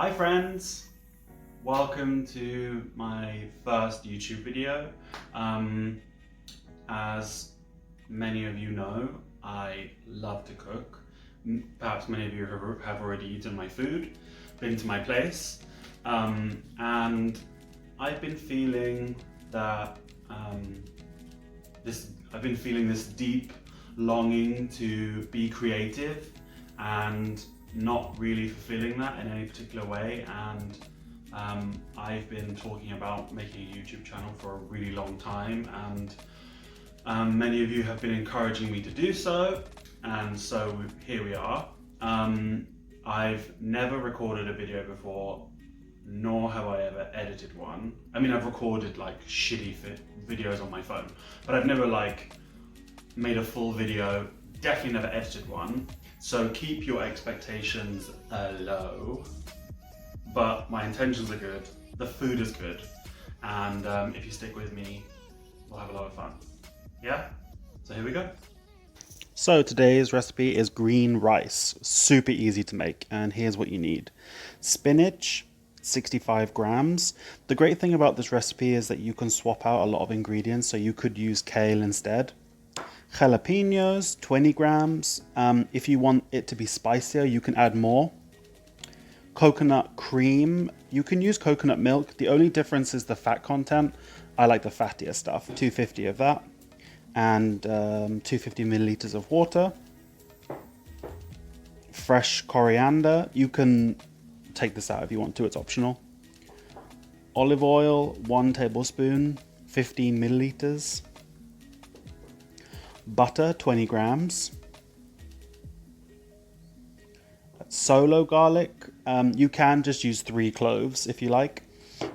Hi friends, welcome to my first YouTube video. As many of you know, I love to cook. Perhaps many of you have already eaten my food, been to my place, and I've been feeling that I've been feeling this deep longing to be creative and not really fulfilling that in any particular way. And I've been talking about making a YouTube channel for a really long time, and many of you have been encouraging me to do so, and so here we are. I've never recorded a video before, nor have I ever edited one. I mean, I've recorded like shitty videos on my phone, but I've never like made a full video, definitely never edited one. So keep your expectations low, but my intentions are good, the food is good, and if you stick with me, we'll have a lot of fun. Yeah? So here we go. So today's recipe is green rice, super easy to make, and here's what you need. Spinach, 65 grams. The great thing about this recipe is that you can swap out a lot of ingredients, so you could use kale instead. Jalapeños, 20 grams. If you want it to be spicier, you can add more. Coconut cream, you can use coconut milk. The only difference is the fat content. I like the fattier stuff, 250 of that. And 250 milliliters of water. Fresh coriander, you can take this out if you want to, it's optional. Olive oil, 1 tablespoon, 15 milliliters. Butter, 20 grams. Solo garlic, you can just use 3 cloves if you like.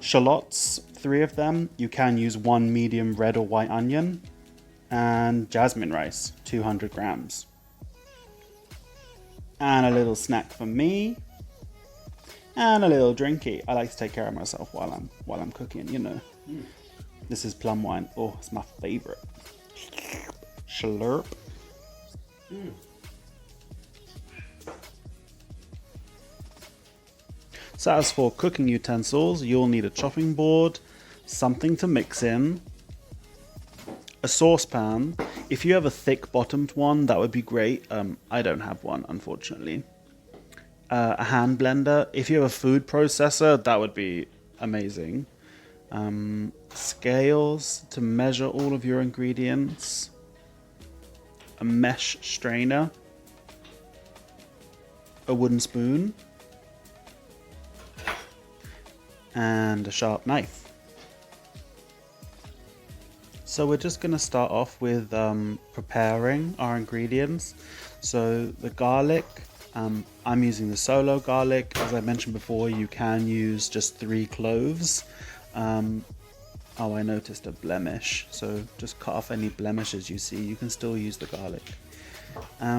Shallots, 3 of them. You can use 1 medium red or white onion. And jasmine rice, 200 grams. And a little snack for me. And a little drinky. I like to take care of myself while I'm cooking, you know. This is plum wine. Oh, it's my favorite. Slurp. So as for cooking utensils, you'll need a chopping board, something to mix in, a saucepan. If you have a thick bottomed one, that would be great. I don't have one, unfortunately. A hand blender. If you have a food processor, that would be amazing. Scales to measure all of your ingredients. A mesh strainer. A wooden spoon. And a sharp knife. So we're just going to start off with preparing our ingredients. So the garlic, I'm using the solo garlic. As I mentioned before, you can use just 3 cloves. Oh, I noticed a blemish. So just cut off any blemishes you see. You can still use the garlic.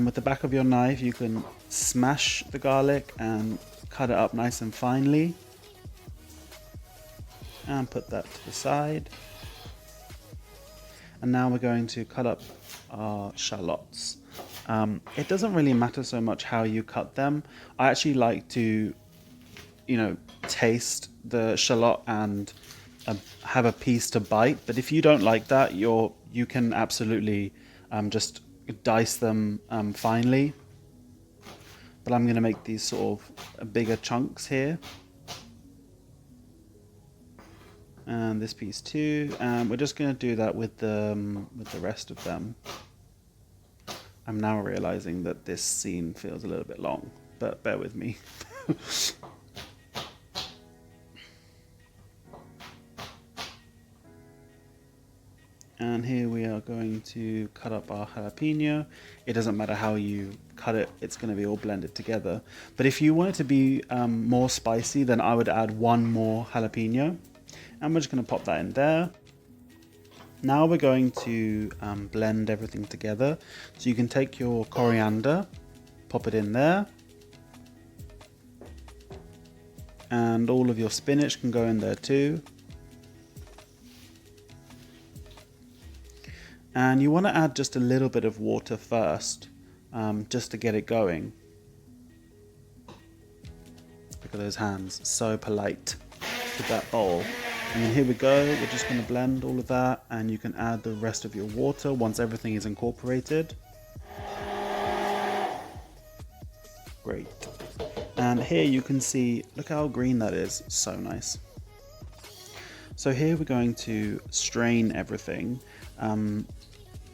With the back of your knife, you can smash the garlic and cut it up nice and finely. And put that to the side. And now we're going to cut up our shallots. It doesn't really matter so much how you cut them. I actually like to, taste the shallot and have a piece to bite. But if you don't like that, you can absolutely just dice them finely. But I'm going to make these sort of bigger chunks here. And this piece too, and we're just going to do that with the rest of them. I'm now realizing that this scene feels a little bit long, but bear with me. And here we are going to cut up our jalapeno. It doesn't matter how you cut it, it's going to be all blended together. But if you want it to be more spicy, then I would add 1 more jalapeno. And we're just going to pop that in there. Now we're going to blend everything together. So you can take your coriander, pop it in there. And all of your spinach can go in there too. And you want to add just a little bit of water first, just to get it going. Look at those hands, so polite with that bowl. And then here we go, we're just going to blend all of that, and you can add the rest of your water once everything is incorporated. Great. And here you can see, look how green that is, so nice. So here we're going to strain everything.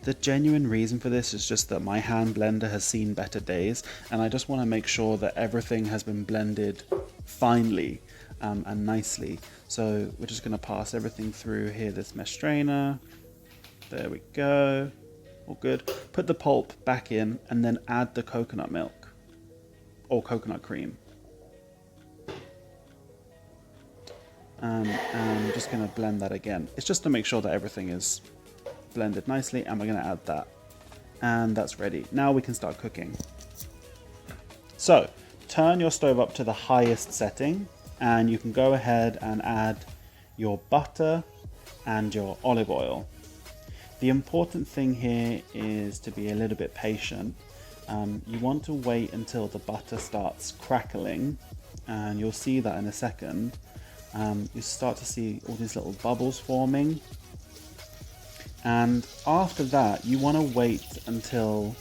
The genuine reason for this is just that my hand blender has seen better days, and I just want to make sure that everything has been blended finely and nicely. So we're just going to pass everything through here, this mesh strainer. There we go. All good. Put the pulp back in and then add the coconut milk or coconut cream. And I'm just going to blend that again. It's just to make sure that everything is blended nicely, and we're going to add that. And that's ready. Now we can start cooking. So turn your stove up to the highest setting, and you can go ahead and add your butter and your olive oil. The important thing here is to be a little bit patient. You want to wait until the butter starts crackling, and you'll see that in a second. You start to see all these little bubbles forming. And after that, you want to wait until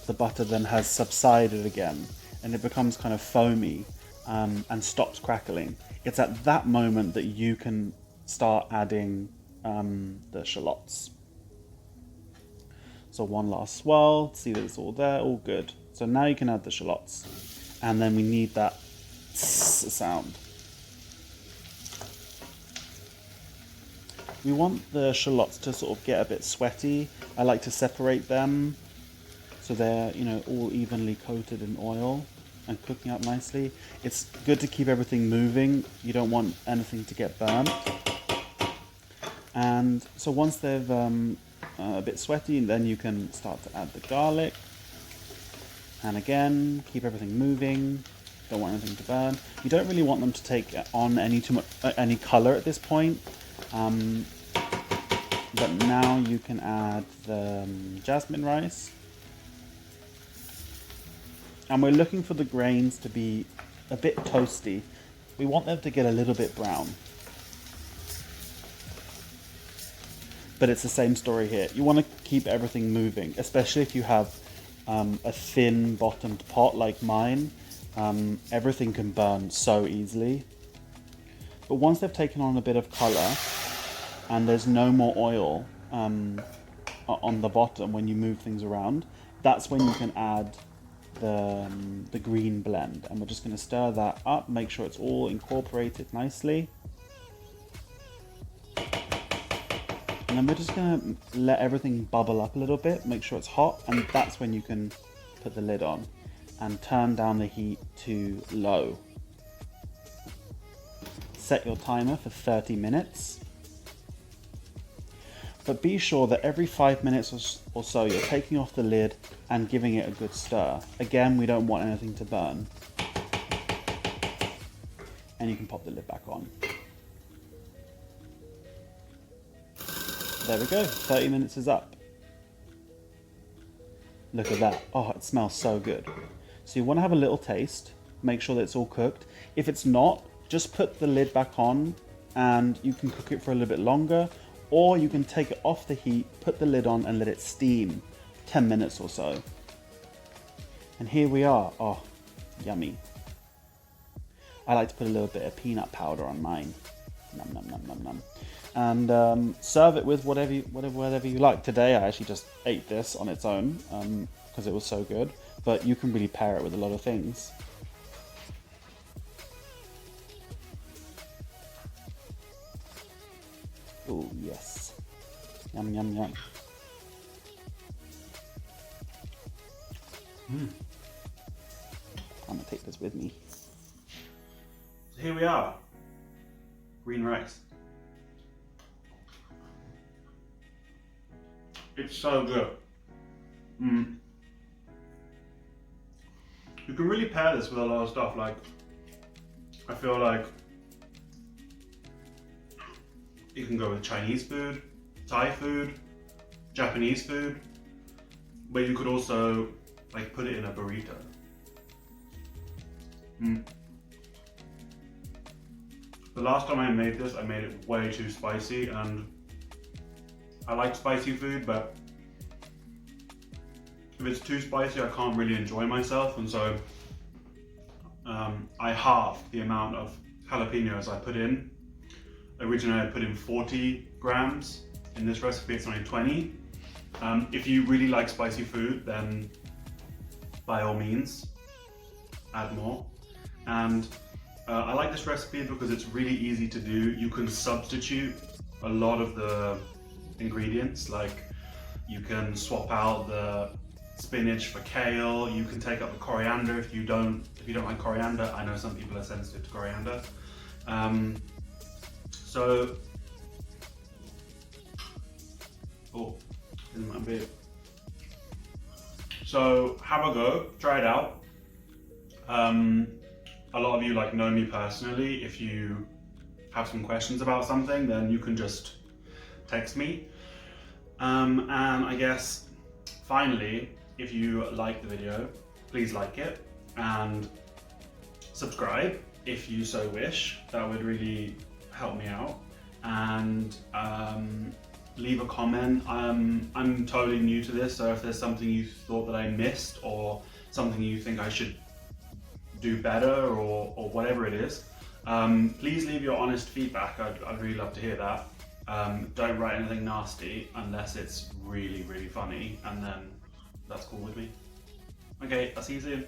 the butter then has subsided again and it becomes kind of foamy and stops crackling. It's at that moment that you can start adding the shallots. So one last swirl, see that it's all there, all good. So now you can add the shallots. And then we need that sound. We want the shallots to sort of get a bit sweaty. I like to separate them so they're, you know, all evenly coated in oil and cooking up nicely. It's good to keep everything moving. You don't want anything to get burnt. And so once they've a bit sweaty, then you can start to add the garlic. And again, keep everything moving. Don't want anything to burn. You don't really want them to take on any color at this point. But now you can add the jasmine rice. And we're looking for the grains to be a bit toasty. We want them to get a little bit brown. But it's the same story here. You want to keep everything moving, especially if you have a thin bottomed pot like mine. Everything can burn so easily. But once they've taken on a bit of color, and there's no more oil on the bottom when you move things around, that's when you can add the green blend. And we're just going to stir that up, make sure it's all incorporated nicely. And then we're just going to let everything bubble up a little bit, make sure it's hot, and that's when you can put the lid on and turn down the heat to low. Set your timer for 30 minutes. But be sure that every 5 minutes or so you're taking off the lid and giving it a good stir. Again, we don't want anything to burn. And you can pop the lid back on. There we go, 30 minutes is up. Look at that. Oh, it smells so good. So you want to have a little taste, make sure that it's all cooked. If it's not, just put the lid back on and you can cook it for a little bit longer. Or you can take it off the heat, put the lid on and let it steam 10 minutes or so. And here we are. Oh, yummy. I like to put a little bit of peanut powder on mine. Nom, nom, nom, nom, nom. And serve it with whatever you like. Today I actually just ate this on its own because it was so good. But you can really pair it with a lot of things. Oh yes. Yum, yum, yum. I'm gonna take this with me. So here we are. Green rice. It's so good. You can really pair this with a lot of stuff. Like, I feel like you can go with Chinese food, Thai food, Japanese food, but you could also like put it in a burrito. The last time I made this, I made it way too spicy, and I like spicy food, but if it's too spicy, I can't really enjoy myself, and so I halved the amount of jalapeños I put in. Originally I put in 40 grams. In this recipe it's only 20. If you really like spicy food, then by all means add more. And I like this recipe because it's really easy to do. You can substitute a lot of the ingredients, like you can swap out the spinach for kale, you can take out the coriander if you don't like coriander. I know some people are sensitive to coriander. Isn't that big? So have a go, try it out. A lot of you know me personally. If you have some questions about something, then you can just text me. And I guess finally, if you like the video, please like it and subscribe if you so wish. That would really help me out. And leave a comment. I'm totally new to this, so if there's something you thought that I missed or something you think I should do better or whatever it is, please leave your honest feedback. I'd really love to hear that. Don't write anything nasty unless it's really, really funny, and then that's cool with me. Okay, I'll see you soon.